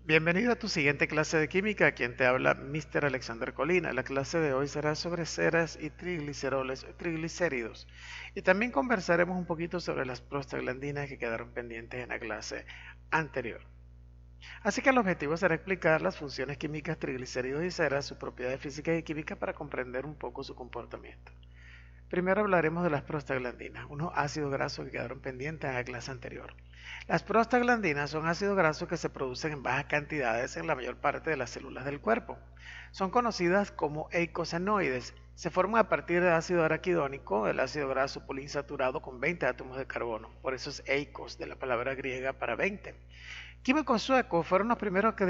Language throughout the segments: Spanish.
Bienvenido a tu siguiente clase de química, quien te habla Mr. Alexander Colina. La clase de hoy será sobre ceras y triglicéridos, triglicéridos. Y también conversaremos un poquito sobre las prostaglandinas que quedaron pendientes en la clase anterior. Así que el objetivo será explicar las funciones químicas triglicéridos y ceras, sus propiedades físicas y químicas para comprender un poco su comportamiento. Primero hablaremos de las prostaglandinas, unos ácidos grasos que quedaron pendientes en la clase anterior. Las prostaglandinas son ácidos grasos que se producen en bajas cantidades en la mayor parte de las células del cuerpo. Son conocidas como eicosanoides. Se forman a partir del ácido araquidónico, el ácido graso poliinsaturado con 20 átomos de carbono. Por eso es eicos, de la palabra griega para 20. Químicos suecos fueron los primeros que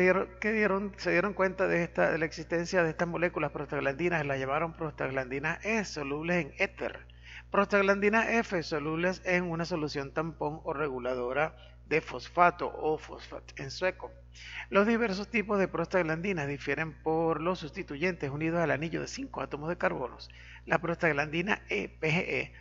se dieron cuenta de la existencia de estas moléculas prostaglandinas y las llamaron prostaglandinas E, solubles en éter. Prostaglandinas F, solubles en una solución tampón o reguladora de fosfato o fosfat en sueco. Los diversos tipos de prostaglandinas difieren por los sustituyentes unidos al anillo de 5 átomos de carbono. La prostaglandina E, PGE,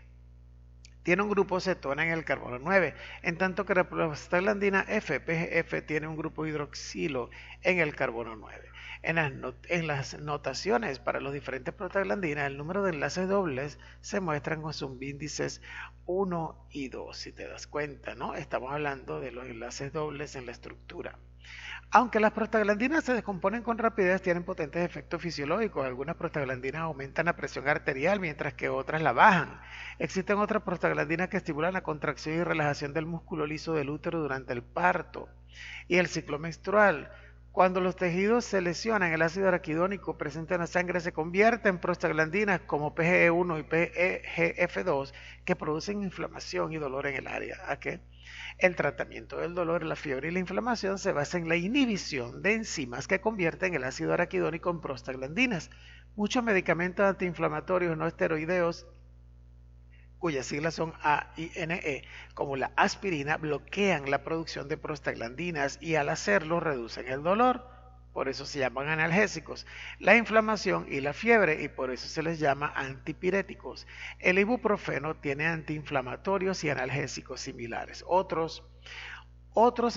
tiene un grupo cetona en el carbono 9, en tanto que la prostaglandina F, PGF, tiene un grupo hidroxilo en el carbono 9. En las notaciones para los diferentes prostaglandinas, el número de enlaces dobles se muestran con sus índices 1 y 2, si te das cuenta, ¿no? Estamos hablando de los enlaces dobles en la estructura. Aunque las prostaglandinas se descomponen con rapidez, tienen potentes efectos fisiológicos. Algunas prostaglandinas aumentan la presión arterial, mientras que otras la bajan. Existen otras prostaglandinas que estimulan la contracción y relajación del músculo liso del útero durante el parto y el ciclo menstrual. Cuando los tejidos se lesionan, el ácido araquidónico presente en la sangre se convierte en prostaglandinas como PGE1 y PGF2 que producen inflamación y dolor en el área. ¿A qué? El tratamiento del dolor, la fiebre y la inflamación se basa en la inhibición de enzimas que convierten el ácido araquidónico en prostaglandinas. Muchos medicamentos antiinflamatorios no esteroideos, cuyas siglas son AINE, como la aspirina, bloquean la producción de prostaglandinas y al hacerlo reducen el dolor. Por eso se llaman analgésicos, la inflamación y la fiebre, y por eso se les llama antipiréticos. El ibuprofeno tiene antiinflamatorios y analgésicos similares. Otros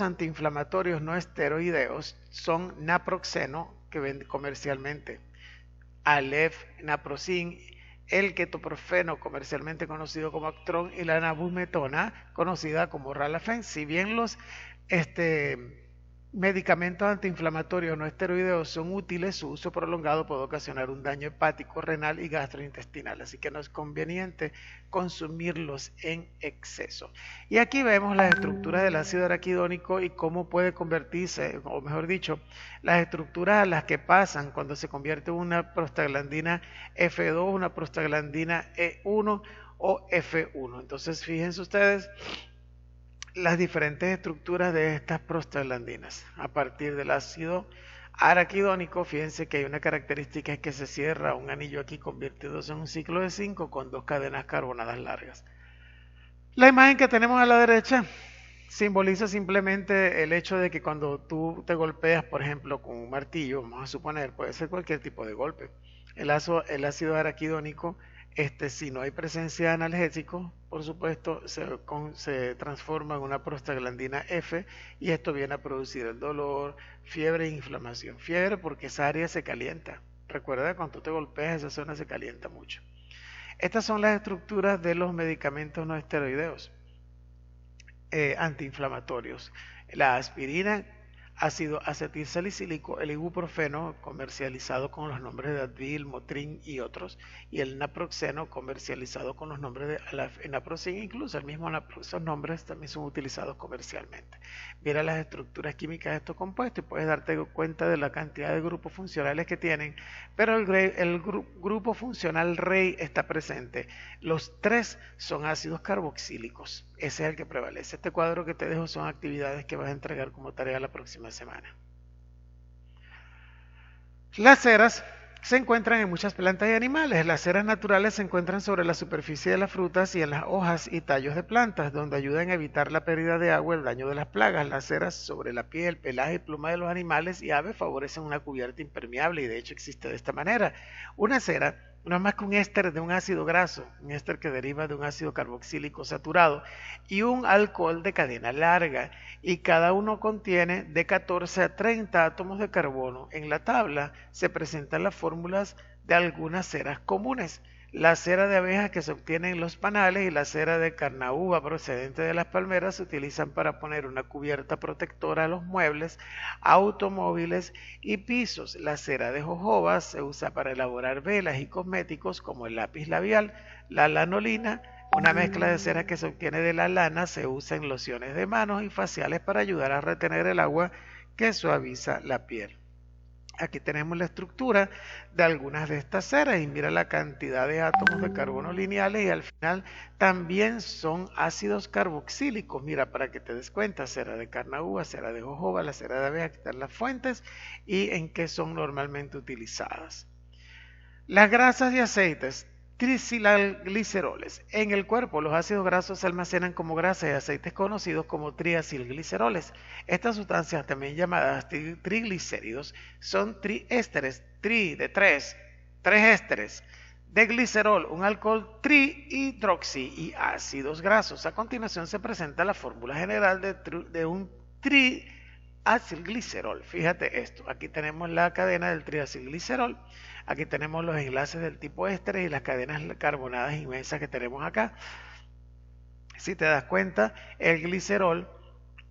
antiinflamatorios no esteroideos son naproxeno, que venden comercialmente, Aleve, naproxen, el ketoprofeno, comercialmente conocido como Actron, y la nabumetona, conocida como Ralafen. Si bien los medicamentos antiinflamatorios no esteroideos son útiles, su uso prolongado puede ocasionar un daño hepático, renal y gastrointestinal, así que no es conveniente consumirlos en exceso. Y aquí vemos las estructuras del ácido araquidónico y cómo puede convertirse, o mejor dicho, las estructuras a las que pasan cuando se convierte en una prostaglandina F2, una prostaglandina E1 o F1. Entonces, fíjense ustedes las diferentes estructuras de estas prostaglandinas. A partir del ácido araquidónico, fíjense que hay una característica, es que se cierra un anillo aquí convirtiéndose en un ciclo de 5 con 2 cadenas carbonadas largas. La imagen que tenemos a la derecha simboliza simplemente el hecho de que cuando tú te golpeas, por ejemplo, con un martillo, vamos a suponer, puede ser cualquier tipo de golpe, el ácido araquidónico, si no hay presencia de analgésicos, por supuesto, se transforma en una prostaglandina F y esto viene a producir el dolor, fiebre e inflamación. Fiebre porque esa área se calienta. Recuerda, cuando tú te golpeas, esa zona se calienta mucho. Estas son las estructuras de los medicamentos no esteroideos antiinflamatorios. La aspirina, ácido acetilsalicílico, el ibuprofeno, comercializado con los nombres de Advil, Motrin y otros, y el naproxeno, comercializado con los nombres de naproxen, incluso el mismo esos nombres también son utilizados comercialmente. Mira las estructuras químicas de estos compuestos y puedes darte cuenta de la cantidad de grupos funcionales que tienen, pero el grupo funcional rey está presente. Los 3 son ácidos carboxílicos. Ese es el que prevalece. Este cuadro que te dejo son actividades que vas a entregar como tarea la próxima semana. Las ceras se encuentran en muchas plantas y animales. Las ceras naturales se encuentran sobre la superficie de las frutas y en las hojas y tallos de plantas, donde ayudan a evitar la pérdida de agua y el daño de las plagas. Las ceras sobre la piel, pelaje y pluma de los animales y aves favorecen una cubierta impermeable y de hecho existe de esta manera. Una cera no es más que un éster de un ácido graso, un éster que deriva de un ácido carboxílico saturado y un alcohol de cadena larga, y cada uno contiene de 14 a 30 átomos de carbono. En la tabla se presentan las fórmulas de algunas ceras comunes. La cera de abeja que se obtiene en los panales y la cera de carnaúba procedente de las palmeras se utilizan para poner una cubierta protectora a los muebles, automóviles y pisos. La cera de jojoba se usa para elaborar velas y cosméticos como el lápiz labial. La lanolina, una mezcla de cera que se obtiene de la lana, se usa en lociones de manos y faciales para ayudar a retener el agua que suaviza la piel. Aquí tenemos la estructura de algunas de estas ceras y mira la cantidad de átomos de carbono lineales, y al final también son ácidos carboxílicos. Mira, para que te des cuenta, cera de carnaúba, cera de jojoba, la cera de abeja, aquí están las fuentes y en qué son normalmente utilizadas. Las grasas y aceites triacilgliceroles. En el cuerpo, los ácidos grasos se almacenan como grasas y aceites conocidos como triacilgliceroles. Estas sustancias, también llamadas triglicéridos, son triésteres, de tres ésteres, de glicerol, un alcohol trihidroxi y ácidos grasos. A continuación se presenta la fórmula general de un triacilglicerol. Fíjate esto, aquí tenemos la cadena del triacilglicerol. Aquí tenemos los enlaces del tipo ésteres y las cadenas carbonadas inmensas que tenemos acá. Si te das cuenta, el glicerol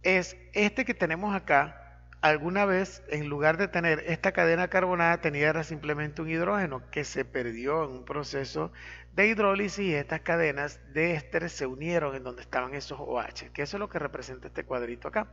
es este que tenemos acá. Alguna vez, en lugar de tener esta cadena carbonada, tenía simplemente un hidrógeno que se perdió en un proceso de hidrólisis, y estas cadenas de ésteres se unieron en donde estaban esos OH, que eso es lo que representa este cuadrito acá.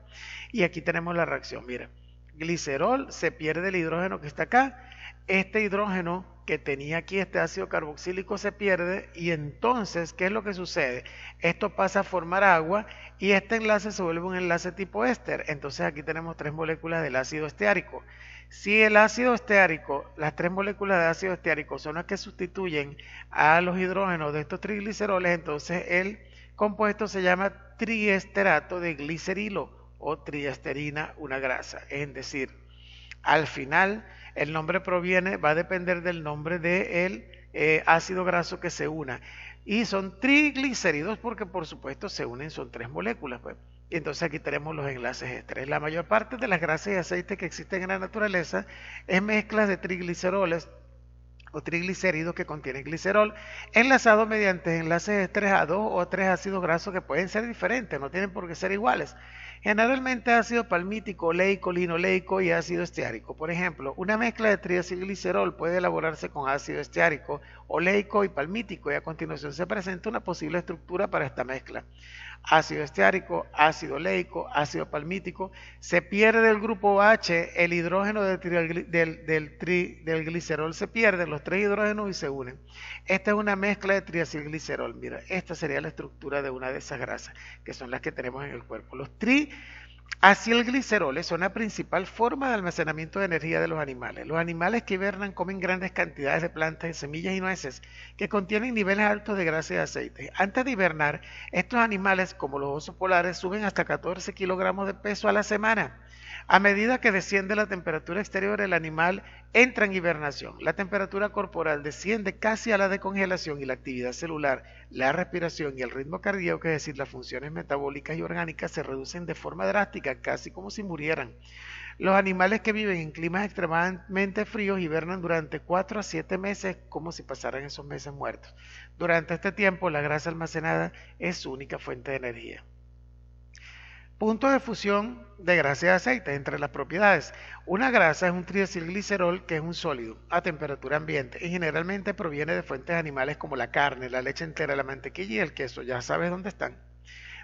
Y aquí tenemos la reacción, mira. Glicerol, se pierde el hidrógeno que está acá. Este hidrógeno que tenía aquí, este ácido carboxílico, se pierde, y entonces, ¿qué es lo que sucede? Esto pasa a formar agua y este enlace se vuelve un enlace tipo éster. Entonces aquí tenemos tres moléculas del ácido esteárico. Si el ácido esteárico, las tres moléculas de ácido esteárico son las que sustituyen a los hidrógenos de estos trigliceroles, entonces el compuesto se llama triesterato de glicerilo o triesterina, una grasa. Es decir, al final el nombre va a depender del nombre del ácido graso que se una. Y son triglicéridos porque por supuesto se unen, son tres moléculas, pues. Y entonces aquí tenemos los enlaces ésteres. La mayor parte de las grasas y aceites que existen en la naturaleza es mezclas de trigliceroles o triglicéridos que contienen glicerol, enlazado mediante enlaces ésteres a dos o tres ácidos grasos que pueden ser diferentes, no tienen por qué ser iguales. Generalmente ácido palmítico, oleico, linoleico y ácido esteárico. Por ejemplo, una mezcla de triacilglicerol puede elaborarse con ácido esteárico, oleico y palmítico, y a continuación se presenta una posible estructura para esta mezcla. Ácido esteárico, ácido oleico, ácido palmítico. Se pierde el grupo OH, el hidrógeno del glicerol se pierde, los tres hidrógenos, y se unen. Esta es una mezcla de triacilglicerol. Mira, esta sería la estructura de una de esas grasas, que son las que tenemos en el cuerpo. Los triacilgliceroles son la principal forma de almacenamiento de energía de los animales. Los animales que hibernan comen grandes cantidades de plantas, semillas y nueces que contienen niveles altos de grasa y aceite. Antes de hibernar, estos animales, como los osos polares, suben hasta 14 kilogramos de peso a la semana. A medida que desciende la temperatura exterior, el animal entra en hibernación. La temperatura corporal desciende casi a la de congelación, y la actividad celular, la respiración y el ritmo cardíaco, es decir, las funciones metabólicas y orgánicas, se reducen de forma drástica, casi como si murieran. Los animales que viven en climas extremadamente fríos hibernan durante 4 a 7 meses, como si pasaran esos meses muertos. Durante este tiempo, la grasa almacenada es su única fuente de energía. Puntos de fusión de grasa y aceite. Entre las propiedades, una grasa es un triacilglicerol, que es un sólido a temperatura ambiente y generalmente proviene de fuentes animales como la carne, la leche entera, la mantequilla y el queso. Ya sabes dónde están.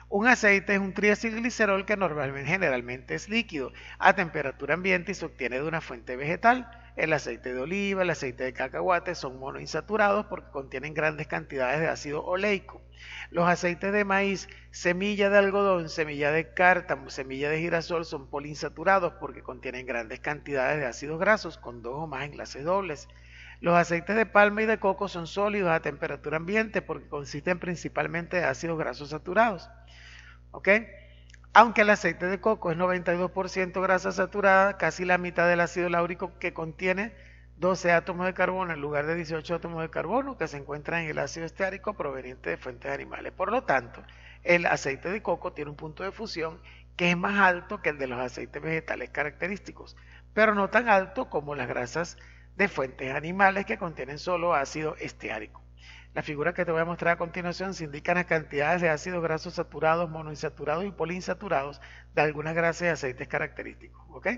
Un aceite es un triacilglicerol que generalmente es líquido a temperatura ambiente y se obtiene de una fuente vegetal. El aceite de oliva, el aceite de cacahuate son monoinsaturados porque contienen grandes cantidades de ácido oleico. Los aceites de maíz, semilla de algodón, semilla de cártamo, semilla de girasol son poliinsaturados porque contienen grandes cantidades de ácidos grasos con dos o más enlaces dobles. Los aceites de palma y de coco son sólidos a temperatura ambiente porque consisten principalmente de ácidos grasos saturados. ¿Ok? Aunque el aceite de coco es 92% grasa saturada, casi la mitad del ácido láurico que contiene 12 átomos de carbono en lugar de 18 átomos de carbono que se encuentran en el ácido esteárico proveniente de fuentes animales. Por lo tanto, el aceite de coco tiene un punto de fusión que es más alto que el de los aceites vegetales característicos, pero no tan alto como las grasas de fuentes animales que contienen solo ácido esteárico. La figura que te voy a mostrar a continuación se indican las cantidades de ácidos grasos saturados, monoinsaturados y poliinsaturados de algunas grasas y aceites característicos. ¿Ok?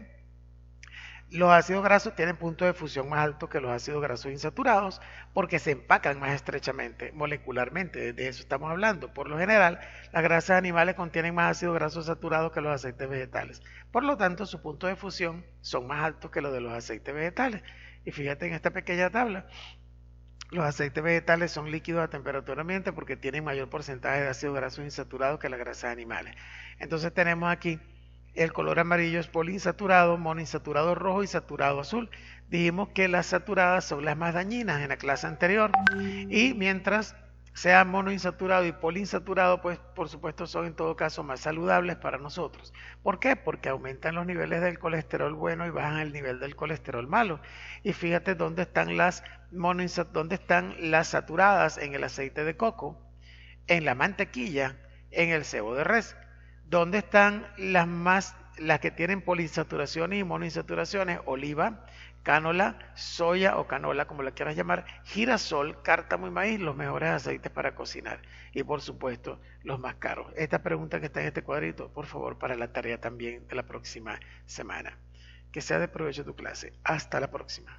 Los ácidos grasos tienen puntos de fusión más altos que los ácidos grasos insaturados porque se empacan más estrechamente, molecularmente, de eso estamos hablando. Por lo general, las grasas animales contienen más ácidos grasos saturados que los aceites vegetales. Por lo tanto, su punto de fusión son más altos que los de los aceites vegetales. Y fíjate en esta pequeña tabla, los aceites vegetales son líquidos a temperatura ambiente porque tienen mayor porcentaje de ácidos grasos insaturados que las grasas animales. Entonces tenemos aquí el color amarillo es poliinsaturado, monoinsaturado rojo y saturado azul. Dijimos que las saturadas son las más dañinas en la clase anterior y mientras sea monoinsaturado y poliinsaturado, pues por supuesto son en todo caso más saludables para nosotros. ¿Por qué? Porque aumentan los niveles del colesterol bueno y bajan el nivel del colesterol malo. Y fíjate dónde están dónde están las saturadas en el aceite de coco, en la mantequilla, en el cebo de res. ¿Dónde están las que tienen poliinsaturaciones y monoinsaturaciones? Oliva, cánola, soya o canola, como la quieras llamar, girasol, cártamo y maíz, los mejores aceites para cocinar. Y por supuesto, los más caros. Esta pregunta que está en este cuadrito, por favor, para la tarea también de la próxima semana. Que sea de provecho tu clase. Hasta la próxima.